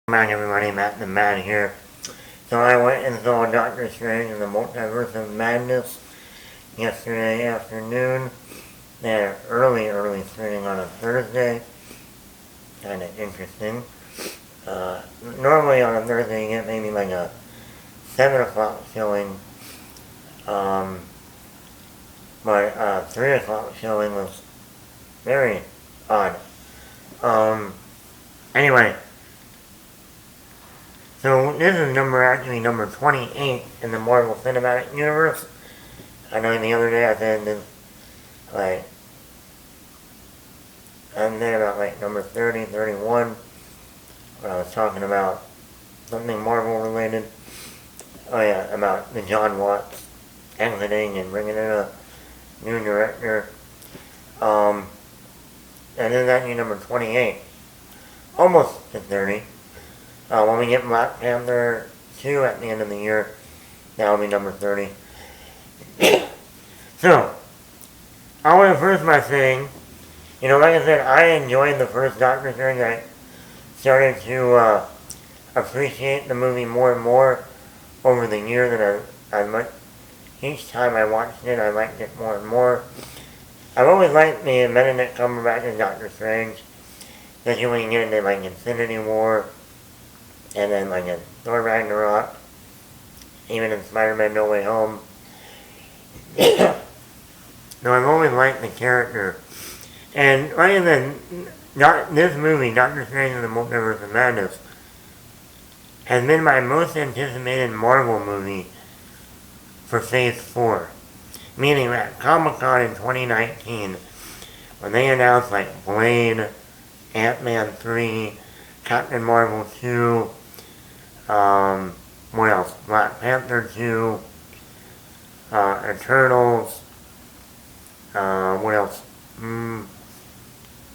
Welcome back everybody, Matt the Man here. So I went and saw Doctor Strange in the Multiverse of Madness yesterday afternoon. They had an early screening on a Thursday. Kind of interesting. Normally on a Thursday you get maybe like a 7 o'clock showing. But 3 o'clock showing was very odd. Anyway. So this is number 28 in the Marvel Cinematic Universe. I know the other day I said this, I'm there about number 30, 31, when I was talking about something Marvel related. Oh yeah, about the John Watts exiting and bringing in a new director. And this is actually number 28. Almost to 30. When we get Black Panther 2 at the end of the year, that'll be number 30. So, I want to first by saying, like I said, I enjoyed the first Doctor Strange. I started to appreciate the movie more and more over the year that each time I watched it, I liked it more and more. I've always liked the Benedict Cumberbatch as Doctor Strange, especially when you get into Infinity War. And then in Thor Ragnarok, even in Spider-Man No Way Home. No, I've always liked the character. And other than this movie, Doctor Strange and the Multiverse of Madness, has been my most anticipated Marvel movie for Phase 4. Meaning at Comic-Con in 2019, when they announced Blade, Ant-Man 3, Captain Marvel 2, what else? Black Panther 2, Eternals, what else?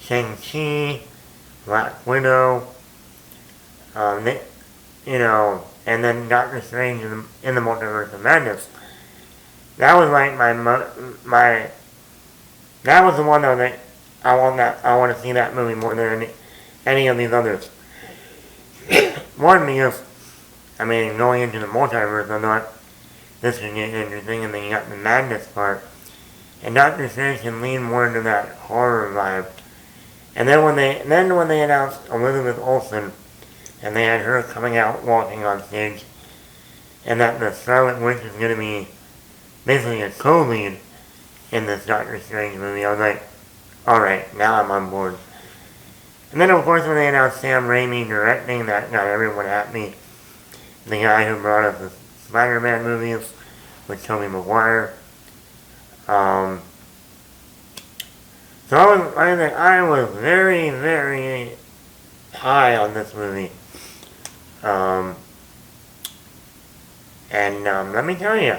Shang-Chi, Black Widow, and then Doctor Strange in the Multiverse of Madness. That was that was the one that I want to see that movie more than any of these others. One, because, going into the multiverse, I thought this would get interesting, and then you got the madness part. And Doctor Strange can lean more into that horror vibe. And then when they announced Elizabeth Olsen, and they had her coming out walking on stage, and that the Scarlet Witch is going to be basically a co-lead in this Doctor Strange movie, I was like, alright, now I'm on board. And then, of course, when they announced Sam Raimi directing, that got everyone happy. The guy who brought us the Spider-Man movies with Tobey Maguire. So I was very, very high on this movie. Let me tell you,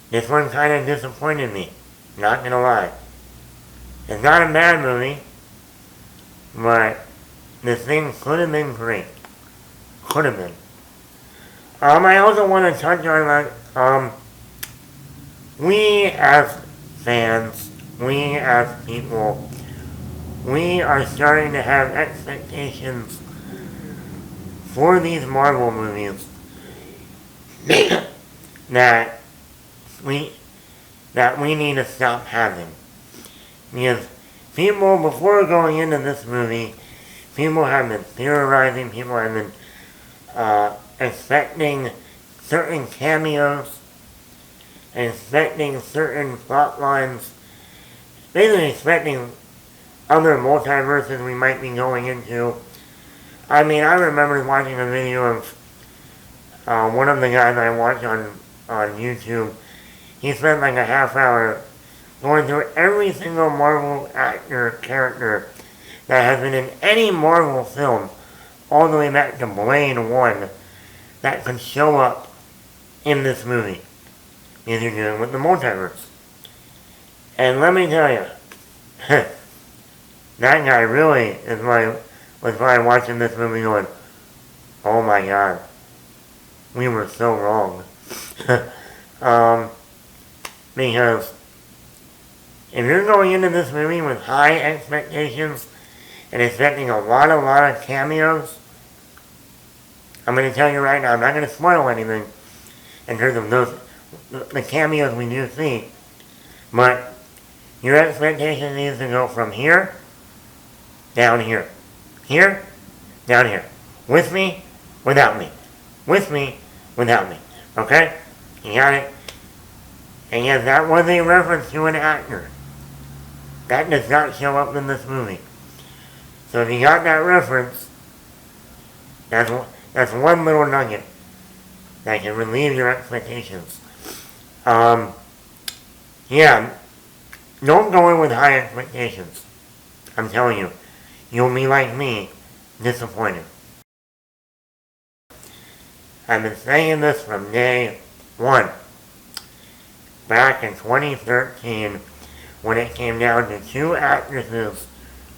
this one kind of disappointed me. Not gonna lie. It's not a bad movie, but this thing could have been great. Could have been. I also want to touch on, we as fans, we as people, we are starting to have expectations for these Marvel movies that we need to stop having. Because people, before going into this movie, people have been theorizing, people have been expecting certain cameos, expecting certain plot lines, basically expecting other multiverses we might be going into. I remember watching a video of one of the guys I watch on YouTube. He spent a half hour going through every single Marvel character that has been in any Marvel film, all the way back to Blade 1, that could show up in this movie, if you're dealing with the multiverse. And let me tell you, that guy really was probably watching this movie going, oh my god, we were so wrong. Because if you're going into this movie with high expectations and expecting a lot of cameos. I'm going to tell you right now, I'm not going to spoil anything in terms of the cameos we do see, but your expectation needs to go from here, down here. Here, down here. With me, without me. With me, without me. Okay? You got it? And yes, that was a reference to an actor. That does not show up in this movie. So if you got that reference, that's one little nugget that can relieve your expectations. Yeah, don't go in with high expectations. I'm telling you, you'll be like me, disappointed. I've been saying this from day one. Back in 2013, when it came down to 2 actresses,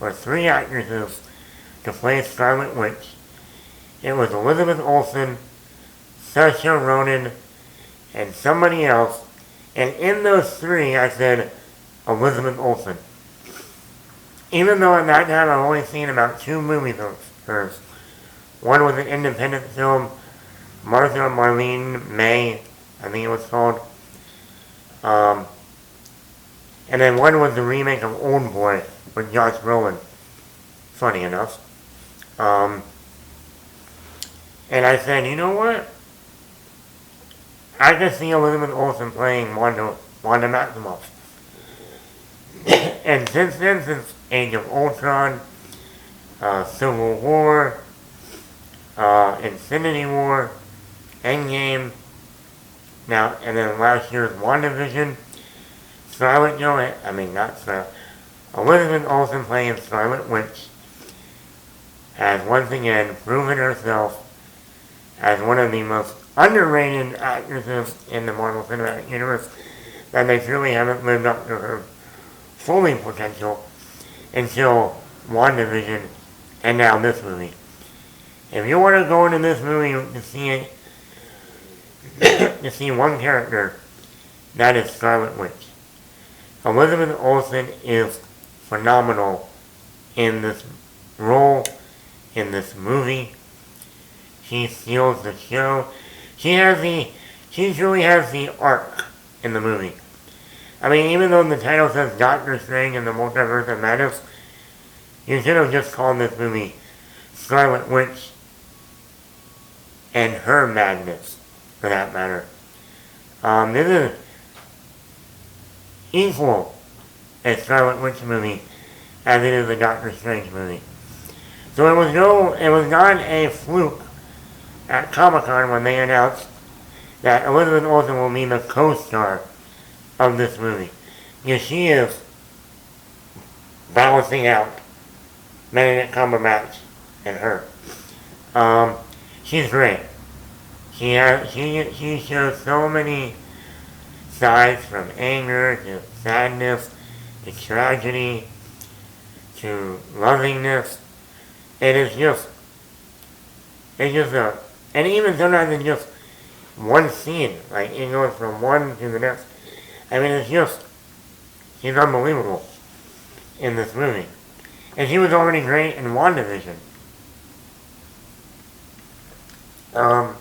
or 3 actresses, to play Scarlet Witch. It was Elizabeth Olsen, Saoirse Ronan, and somebody else. And in those 3, I said Elizabeth Olsen. Even though at that time I've only seen about 2 movies of hers. One was an independent film, Martha Marlene May, I think it was called. And then one was the remake of Old Boy with Josh Brolin. Funny enough. And I said, you know what? I could see Elizabeth Olsen playing Wanda Maximoff. And since then, since Age of Ultron, Civil War, Infinity War, Endgame, now, and then last year's WandaVision, Elizabeth Olsen playing Scarlet Witch has once again proven herself as one of the most underrated actresses in the Marvel Cinematic Universe, that they truly haven't lived up to her full potential until WandaVision and now this movie. If you want to go into this movie to see one character, that is Scarlet Witch. Elizabeth Olsen is phenomenal in this role, in this movie. She steals the show. She truly has the arc in the movie. I mean, even though the title says Doctor Strange and the Multiverse of Madness, you should have just called this movie Scarlet Witch and Her Madness, for that matter. This is equal a Scarlet Witch movie as it is a Doctor Strange movie. So it was not a fluke at Comic-Con when they announced that Elizabeth Olsen will be the co-star of this movie. Because she is balancing out Benedict Cumberbatch and her. She's great. She shows so many sides, from anger to sadness to tragedy to lovingness. And even sometimes in just one scene, like it goes from one to the next. I mean, she's unbelievable in this movie. And she was already great in WandaVision. So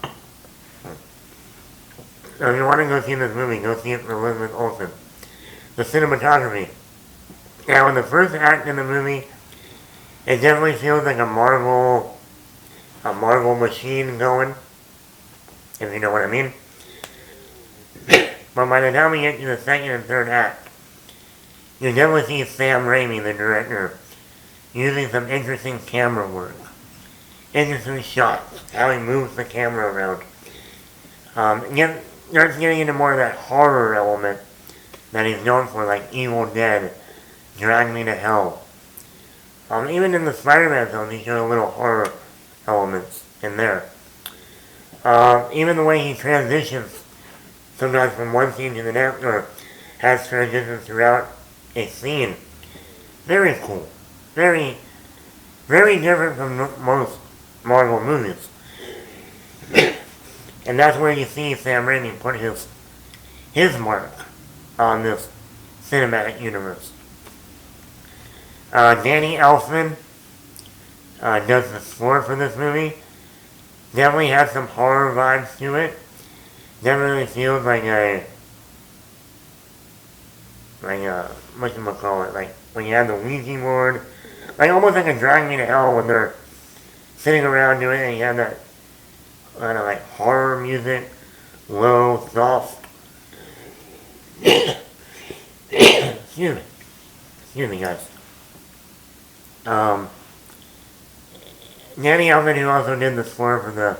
if you want to go see this movie, go see it for Elizabeth Olsen. The cinematography. Now, in the first act in the movie, it definitely feels like a Marvel machine going, if you know what I mean. But by the time we get to the second and third act, you definitely see Sam Raimi, the director, using some interesting camera work. Interesting shots, how he moves the camera around. Starts getting into more of that horror element that he's known for, like Evil Dead, Drag Me to Hell. Even in the Spider-Man films, he showed a little horror elements in there. Even the way he transitions, sometimes from one scene to the next, or has transitions throughout a scene. Very cool. Very, very different from most Marvel movies. And that's where you see Sam Raimi put his mark on this cinematic universe. Danny Elfman does the score for this movie. Definitely has some horror vibes to it. Definitely feels like a whatchamacallit, like when you have the Ouija board, like almost like a Drag Me to Hell when they're sitting around doing it and you have that kind of like horror music, low, soft. Excuse me guys. Danny Elfman, who also did the score for the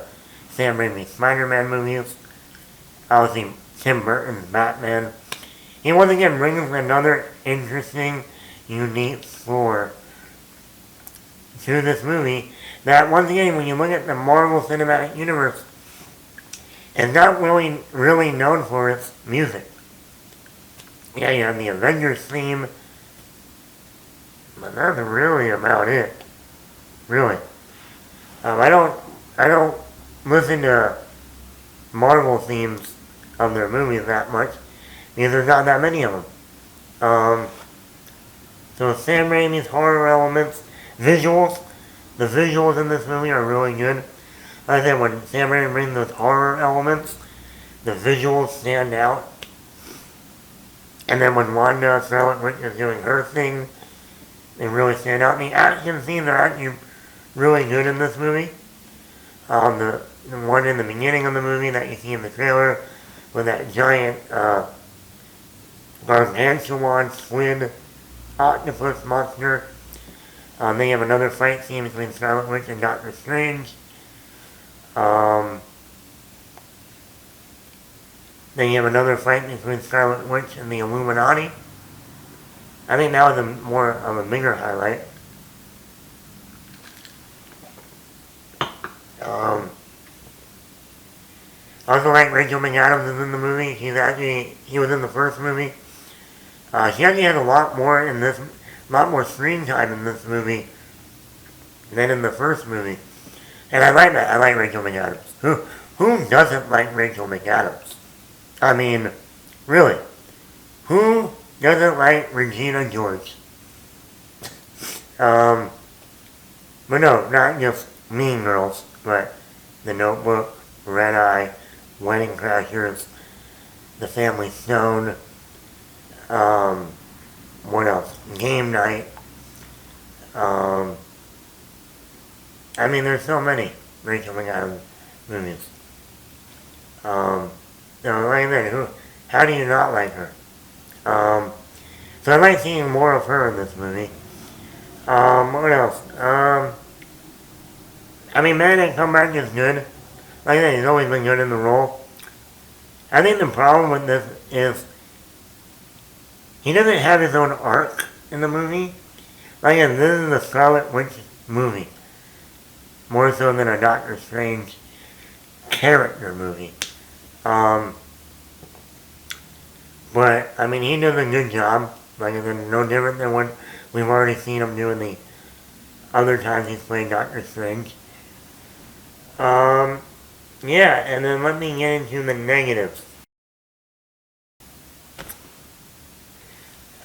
Sam Raimi Spider-Man movies, obviously Tim Burton's Batman. He once again brings another interesting, unique score to this movie that, once again, when you look at the Marvel Cinematic Universe, is not really known for its music. Yeah, you have the Avengers theme, but that's really about it. Really. I don't listen to Marvel themes of their movies that much because there's not that many of them. So Sam Raimi's horror elements, visuals, the visuals in this movie are really good. Like I said, when Sam Raimi brings those horror elements, the visuals stand out. And then when Wanda Scarlet Witch is doing her thing, they really stand out. And the action scenes are actually really good in this movie. The one in the beginning of the movie that you see in the trailer with that giant gargantuan squid octopus monster. They have another fight scene between Scarlet Witch and Doctor Strange. Then you have another fight between Scarlet Witch and the Illuminati. I think that was more of a bigger highlight. Also, like Rachel McAdams is in the movie. He was in the first movie. She actually had a lot more screen time in this movie than in the first movie. And I like that. I like Rachel McAdams. Who doesn't like Rachel McAdams? I mean, really. Who doesn't like Regina George? But no, not just Mean Girls, but The Notebook, Red Eye, Wedding Crashers, The Family Stone, what else? Game Night. I mean, there's so many Rachel McAdams movies. So like that, how do you not like her? So I like seeing more of her in this movie. What else? I mean, Benedict Cumberbatch is good. Like I said, he's always been good in the role. I think the problem with this is he doesn't have his own arc in the movie. Like I said, this is a Scarlet Witch movie. More so than a Doctor Strange character movie. But, I mean, he does a good job. Like I said, no different than what we've already seen him do in the other times he's played Doctor Strange. Yeah, and then let me get into the negatives.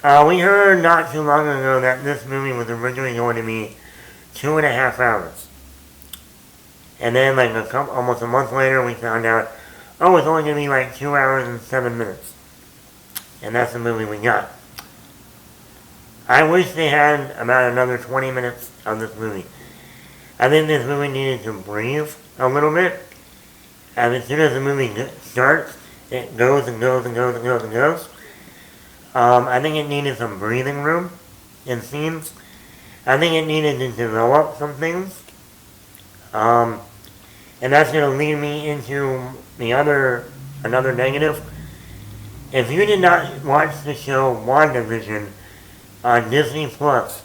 We heard not too long ago that this movie was originally going to be 2.5 hours. And then, like almost a month later, we found out, oh, it's only going to be like 2 hours and 7 minutes. And that's the movie we got. I wish they had about another 20 minutes of this movie. I think this movie needed to breathe a little bit. And as soon as the movie starts, it goes and goes and goes and goes and goes. I think it needed some breathing room in scenes. I think it needed to develop some things. And that's going to lead me into another negative. If you did not watch the show WandaVision on Disney Plus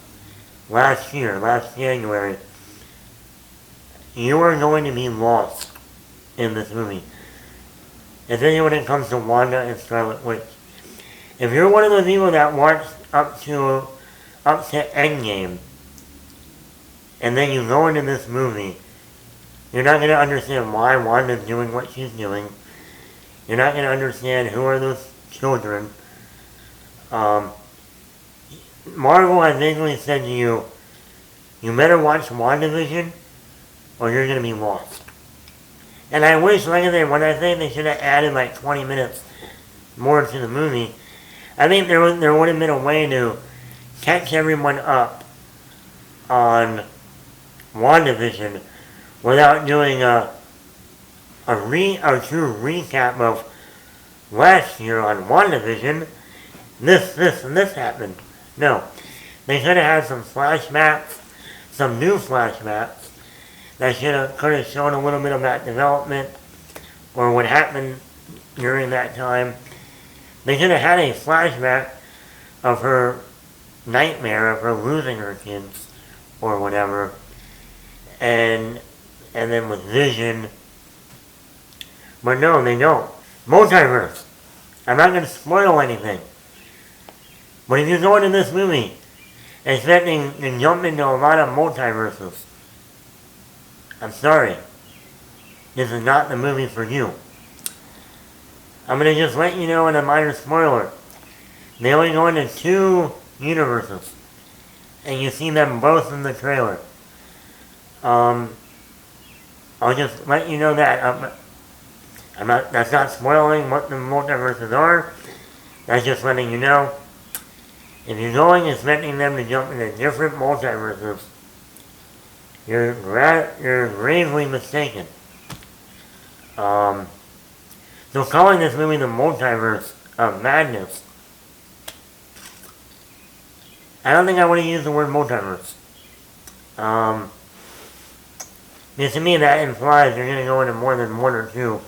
last January, you are going to be lost in this movie. Especially when it comes to Wanda and Scarlet Witch. If you're one of those people that watched up to Endgame, and then you go into this movie, you're not going to understand why Wanda's doing what she's doing. You're not going to understand who are those children. Marvel has basically said to you, you better watch WandaVision or you're going to be lost. And I wish, like I said, when I say they should have added like 20 minutes more to the movie, I think there would have been a way to catch everyone up on WandaVision without doing a true recap of last year on WandaVision. This happened. No. They should have had some flashbacks, some new flashbacks that could have shown a little bit of that development or what happened during that time. They should have had a flashback of her nightmare of her losing her kids or whatever, and then with Vision. But no, they don't. Multiverse. I'm not going to spoil anything. But if you go into this movie expecting to jump into a lot of multiverses, I'm sorry. This is not the movie for you. I'm going to just let you know in a minor spoiler. They only go into 2 universes. And you see them both in the trailer. I'll just let you know that. That's not spoiling what the multiverses are. That's just letting you know. If you're going expecting them to jump into different multiverses, you're gravely mistaken. So calling this movie the Multiverse of Madness, I don't think I would have used the word multiverse. Because to me that implies you're going to go into more than 1 or 2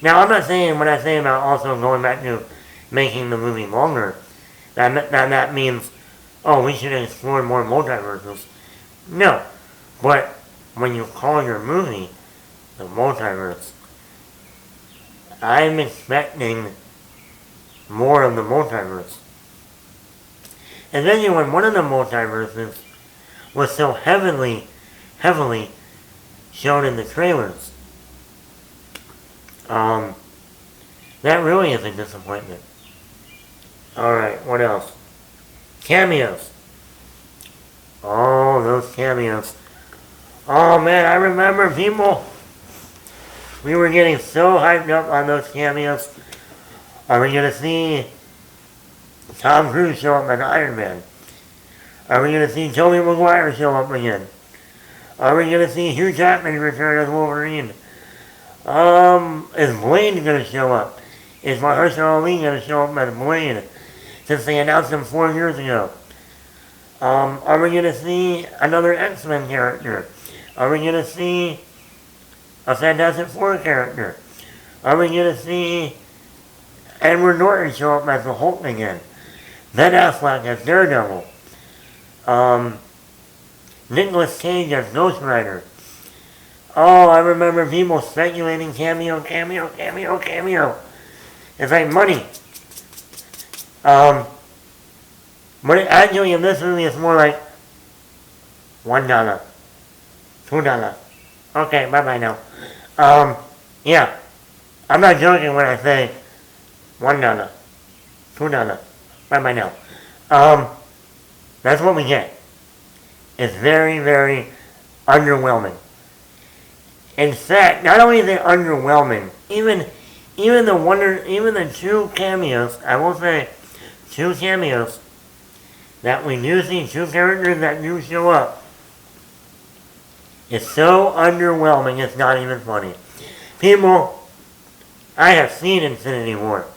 Now I'm not saying what I say about also going back to making the movie longer. That means, we should explore more multiverses. No. But when you call your movie the multiverse, I'm expecting more of the multiverse. Especially when one of the multiverses was so heavily shown in the trailers. That really is a disappointment. Alright, what else? Cameos. Oh, those cameos. Oh man, I remember people. We were getting so hyped up on those cameos. Are we going to see Tom Cruise show up as Iron Man? Are we going to see Tobey Maguire show up again? Are we going to see Hugh Jackman return as Wolverine? Is Blade going to show up? Is Mahershala Ali going to show up as Blade? Since they announced him 4 years ago. Are we going to see another X-Men character? Are we going to see a Fantastic Four character? Are we going to see Edward Norton show up as the Hulk again? Ben Affleck as Daredevil. Nicolas Cage as Ghost Rider. Oh, I remember people speculating cameo. It's like money. But actually in this movie it's more like $1, $2. Okay, bye-bye now. Yeah. I'm not joking when I say $1, $2. Bye-bye now. That's what we get. It's very, very underwhelming. In fact, not only is it underwhelming, even the 2 cameos, I will say 2 cameos that we do see, 2 characters that do show up, it's so underwhelming it's not even funny. People, I have seen Infinity War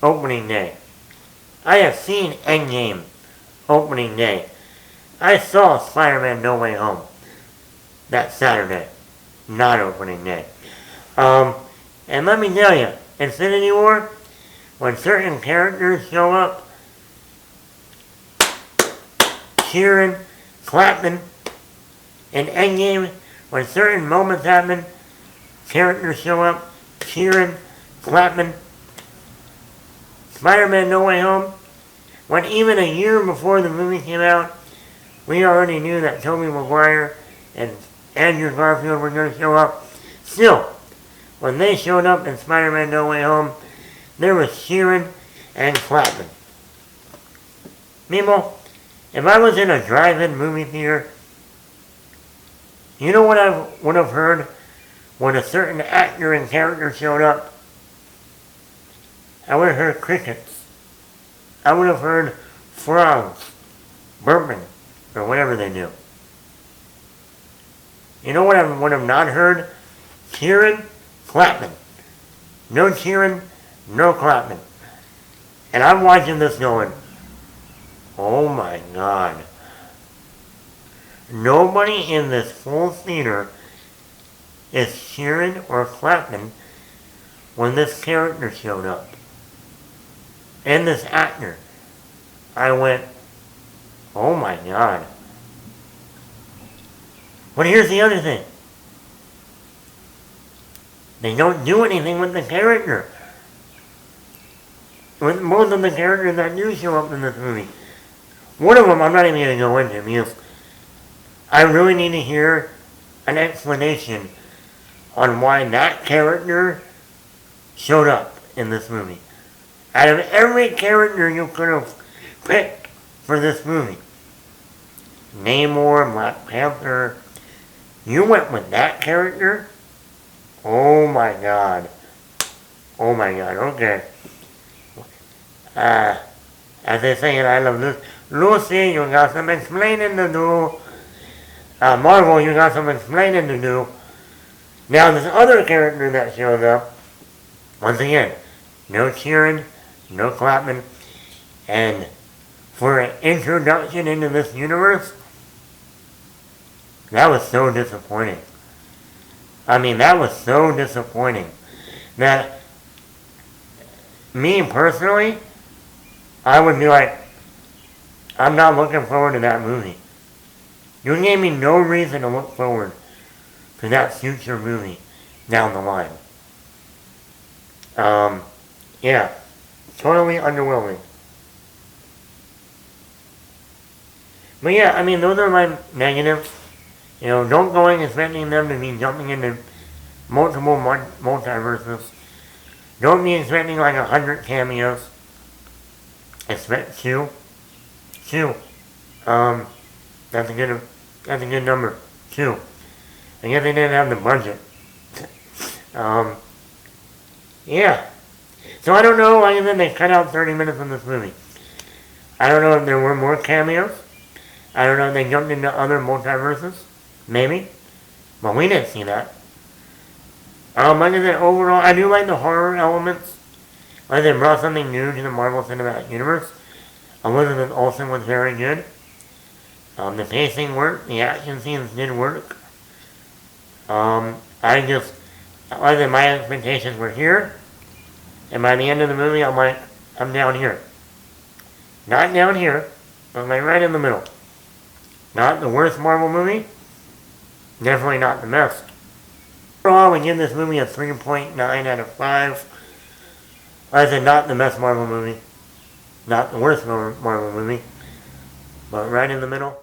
opening day. I have seen Endgame opening day. I saw Spider-Man No Way Home that Saturday, not opening day. And let me tell you, Infinity War, when certain characters show up, cheering, clapping. In Endgame, when certain moments happen, characters show up, cheering, clapping. Spider-Man No Way Home, when even a year before the movie came out, we already knew that Tobey Maguire and Andrew Garfield were going to show up. Still, when they showed up in Spider-Man No Way Home, there was cheering and clapping. People, If I was in a drive-in movie theater, you know what I would have heard when a certain actor and character showed up? I would have heard crickets. I would have heard frogs burping or whatever they do. You know what I would have not heard? Cheering, clapping. No cheering, no clapping. And I'm watching this going, oh my God. Nobody in this full theater is cheering or clapping when this character showed up. And this actor. I went, oh my God. But here's the other thing. They don't do anything with the character. With most of the characters that do show up in this movie. One of them I'm not even going to go into because I really need to hear an explanation on why that character showed up in this movie. Out of every character you could have picked for this movie, Namor, Black Panther, you went with that character? Oh my God. Oh my God, okay. As they say in I Love Lucy, you got some explaining to do. Marvel, you got some explaining to do. Now this other character that shows up, once again, no cheering, no clapping, and for an introduction into this universe, that was so disappointing. I mean, that was so disappointing that me personally, I would be like, I'm not looking forward to that movie. You gave me no reason to look forward to that future movie down the line. Yeah, totally underwhelming. But yeah, I mean, those are my negatives. You know, don't go in expecting them to be jumping into multiple multiverses. Don't be expecting like 100 cameos. Expect 2. 2. That's a good number. 2. I guess they didn't have the budget. Yeah. So I don't know, like I said, they cut out 30 minutes from this movie. I don't know if there were more cameos. I don't know if they jumped into other multiverses. Maybe. But we didn't see that. Like I said, overall, I do like the horror elements. Like they brought something new to the Marvel Cinematic Universe. Elizabeth Olsen was very good. The pacing worked. The action scenes did work. Like I said, my expectations were here. And by the end of the movie, I'm like, I'm down here. Not down here, but like right in the middle. Not the worst Marvel movie. Definitely not the best. Overall, we give this movie a 3.9 out of 5. Like I said, not the best Marvel movie. Not the worst Marvel movie. But right in the middle.